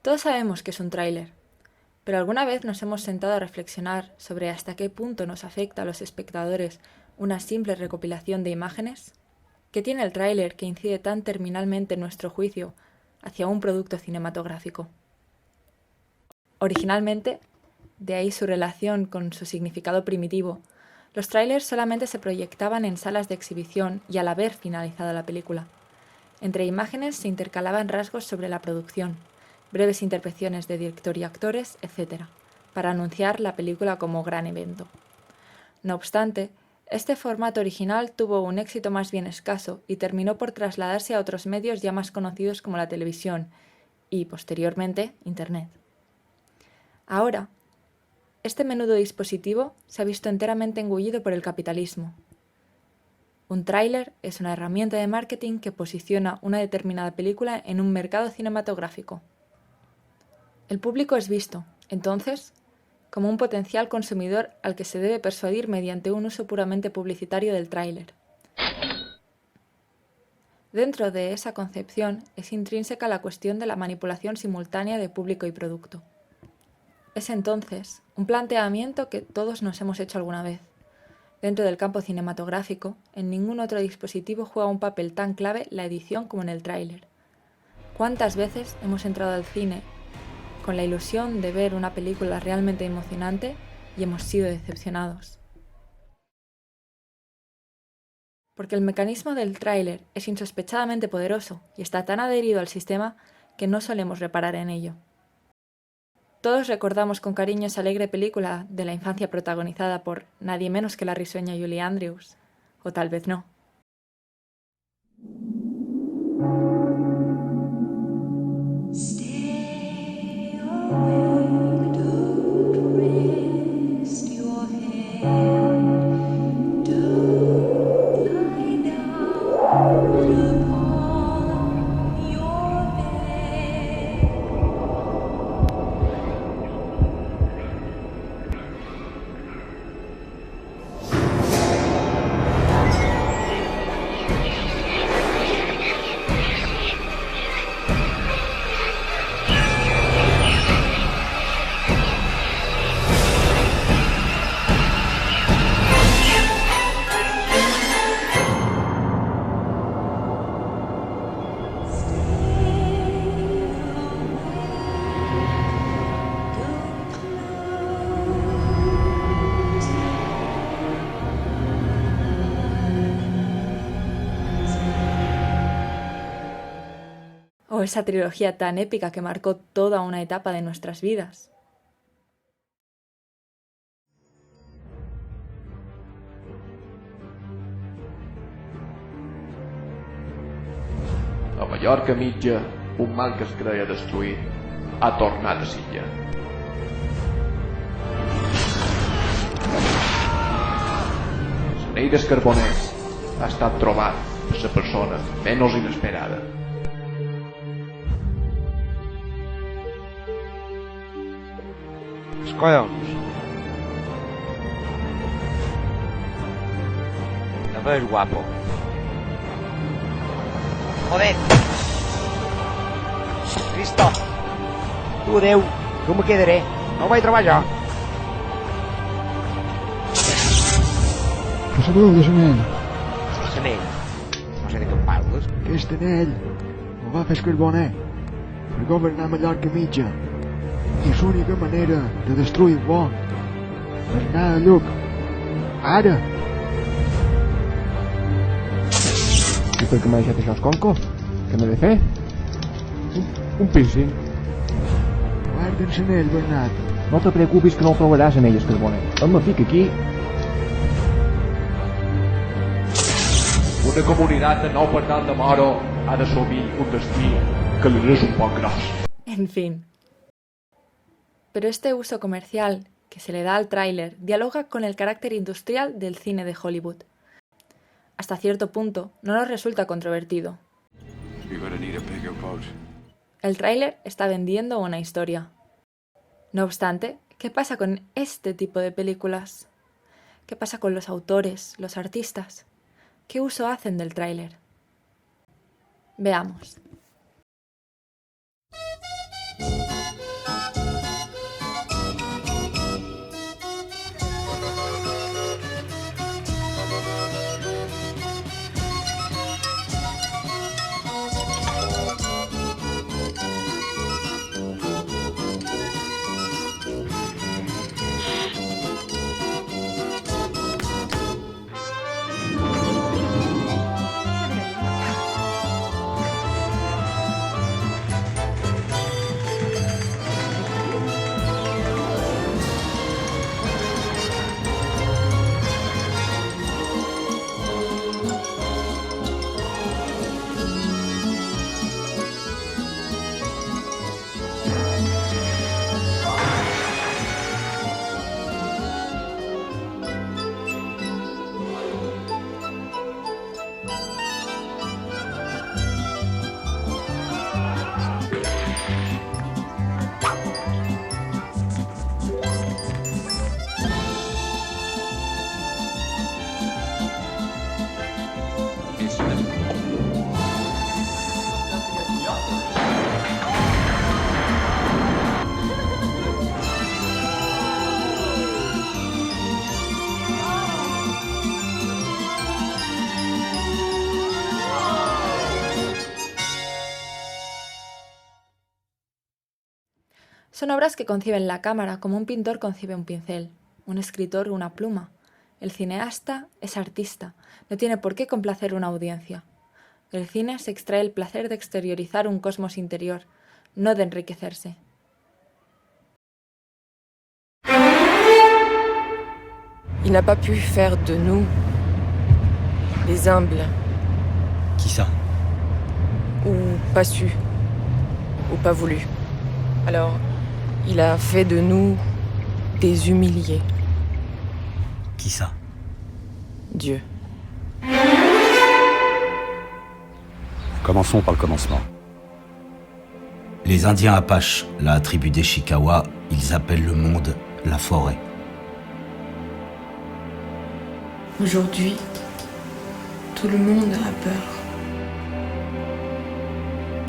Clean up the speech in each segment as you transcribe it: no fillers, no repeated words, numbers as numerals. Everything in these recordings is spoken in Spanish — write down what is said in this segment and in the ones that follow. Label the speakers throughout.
Speaker 1: Todos sabemos que es un tráiler, pero ¿alguna vez nos hemos sentado a reflexionar sobre hasta qué punto nos afecta a los espectadores una simple recopilación de imágenes? ¿Qué tiene el tráiler que incide tan terminalmente en nuestro juicio hacia un producto cinematográfico? Originalmente, de ahí su relación con su significado primitivo, los tráilers solamente se proyectaban en salas de exhibición y al haber finalizado la película. Entre imágenes se intercalaban rasgos sobre la producción, breves intervenciones de director y actores, etc., para anunciar la película como gran evento. No obstante, este formato original tuvo un éxito más bien escaso y terminó por trasladarse a otros medios ya más conocidos como la televisión y, posteriormente, Internet. Ahora, este menudo dispositivo se ha visto enteramente engullido por el capitalismo. Un tráiler es una herramienta de marketing que posiciona una determinada película en un mercado cinematográfico. El público es visto, entonces, como un potencial consumidor al que se debe persuadir mediante un uso puramente publicitario del tráiler. Dentro de esa concepción es intrínseca la cuestión de la manipulación simultánea de público y producto. Es entonces un planteamiento que todos nos hemos hecho alguna vez. Dentro del campo cinematográfico, en ningún otro dispositivo juega un papel tan clave la edición como en el tráiler. ¿Cuántas veces hemos entrado al cine con la ilusión de ver una película realmente emocionante y hemos sido decepcionados? Porque el mecanismo del tráiler es insospechadamente poderoso y está tan adherido al sistema que no solemos reparar en ello. Todos recordamos con cariño esa alegre película de la infancia protagonizada por nadie menos que la risueña Julie Andrews, o tal vez no. O esa trilogía tan épica que marcó toda una etapa de nuestras vidas.
Speaker 2: A Mallorca mitja, un mal que es creia destruït ha tornat a Silla. L'Eneida Carbonell ha estat trobat per la persona menys inesperada.
Speaker 3: Els collons. No ves guapo. Joder. Cristo. Tu, Déu, jo me quedaré. No vaig trobar jo.
Speaker 4: Què sabeu de l'anell?
Speaker 3: L'anell. No sé de què em parles.
Speaker 4: Aquest anell el va fer el Carboner per governar Mallorca mitja. I és l'única manera de destruir-lo per anar a Lluc. Ara!
Speaker 5: I per què m'ha deixat això, Esconco? Què m'he de fer? Un piercing.
Speaker 4: Guarda'n l'anell, Bernat.
Speaker 5: No te preocupis que no el trobaràs en elles, Carboner. Em fica aquí.
Speaker 2: Una comunitat de nou pardal de moro ha d'assumir un destí que li és un poc gros.
Speaker 1: En fin. Pero este uso comercial que se le da al tráiler dialoga con el carácter industrial del cine de Hollywood. Hasta cierto punto no nos resulta controvertido. El tráiler está vendiendo una historia. No obstante, ¿qué pasa con este tipo de películas? ¿Qué pasa con los autores, los artistas? ¿Qué uso hacen del tráiler? Veamos. Son obras que conciben la cámara como un pintor concibe un pincel, un escritor una pluma. El cineasta es artista, no tiene por qué complacer una audiencia. Del cine se extrae el placer de exteriorizar un cosmos interior, no de enriquecerse.
Speaker 6: Il n'a pas pu faire de nous les humbles.
Speaker 7: Qui ça?
Speaker 6: Ou pas su. Ou pas voulu. Alors, il a fait de nous des humiliés.
Speaker 7: Qui ça?
Speaker 6: Dieu.
Speaker 8: Commençons par le commencement.
Speaker 7: Les Indiens Apaches, la tribu des Chickawa, ils appellent le monde la forêt.
Speaker 6: Aujourd'hui, tout le monde a peur.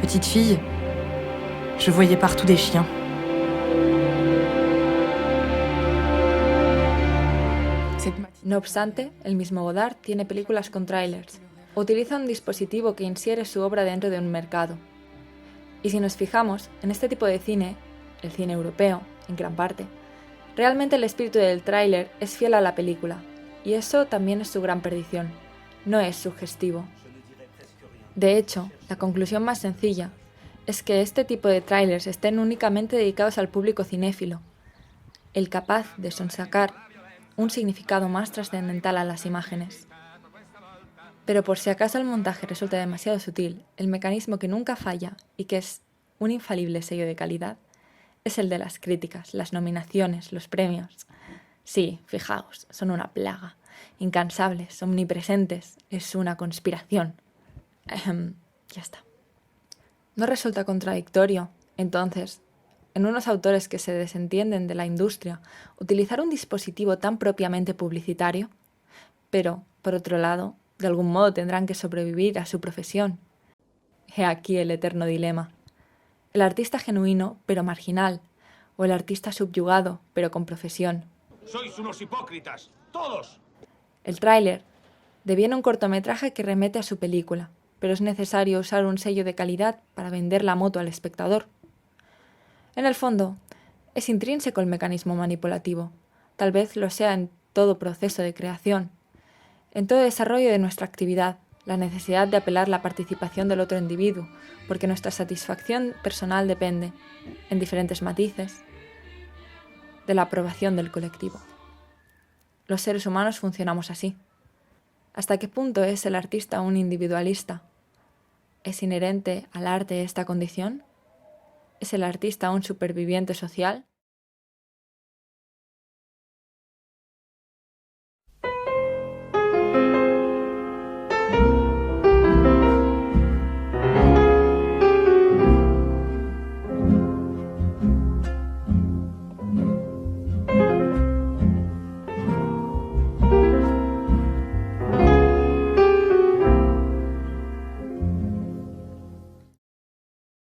Speaker 6: Petite fille, je voyais partout des chiens.
Speaker 1: No obstante, el mismo Godard tiene películas con trailers. Utiliza un dispositivo que insiere su obra dentro de un mercado. Y si nos fijamos, en este tipo de cine, el cine europeo, en gran parte, realmente el espíritu del tráiler es fiel a la película, y eso también es su gran perdición, no es sugestivo. De hecho, la conclusión más sencilla es que este tipo de trailers estén únicamente dedicados al público cinéfilo, el capaz de sonsacar un significado más trascendental a las imágenes. Pero por si acaso el montaje resulta demasiado sutil, el mecanismo que nunca falla y que es un infalible sello de calidad es el de las críticas, las nominaciones, los premios. Sí, fijaos, son una plaga, incansables, omnipresentes, es una conspiración. Ya está. ¿No resulta contradictorio, entonces, en unos autores que se desentienden de la industria, utilizar un dispositivo tan propiamente publicitario? Pero, por otro lado, de algún modo tendrán que sobrevivir a su profesión. He aquí el eterno dilema. El artista genuino, pero marginal, o el artista subyugado, pero con profesión.
Speaker 3: Sois unos hipócritas, todos.
Speaker 1: El tráiler deviene un cortometraje que remete a su película, pero es necesario usar un sello de calidad para vender la moto al espectador. En el fondo, es intrínseco el mecanismo manipulativo. Tal vez lo sea en todo proceso de creación, en todo desarrollo de nuestra actividad, la necesidad de apelar la participación del otro individuo, porque nuestra satisfacción personal depende, en diferentes matices, de la aprobación del colectivo. Los seres humanos funcionamos así. ¿Hasta qué punto es el artista un individualista? ¿Es inherente al arte esta condición? ¿Es el artista un superviviente social?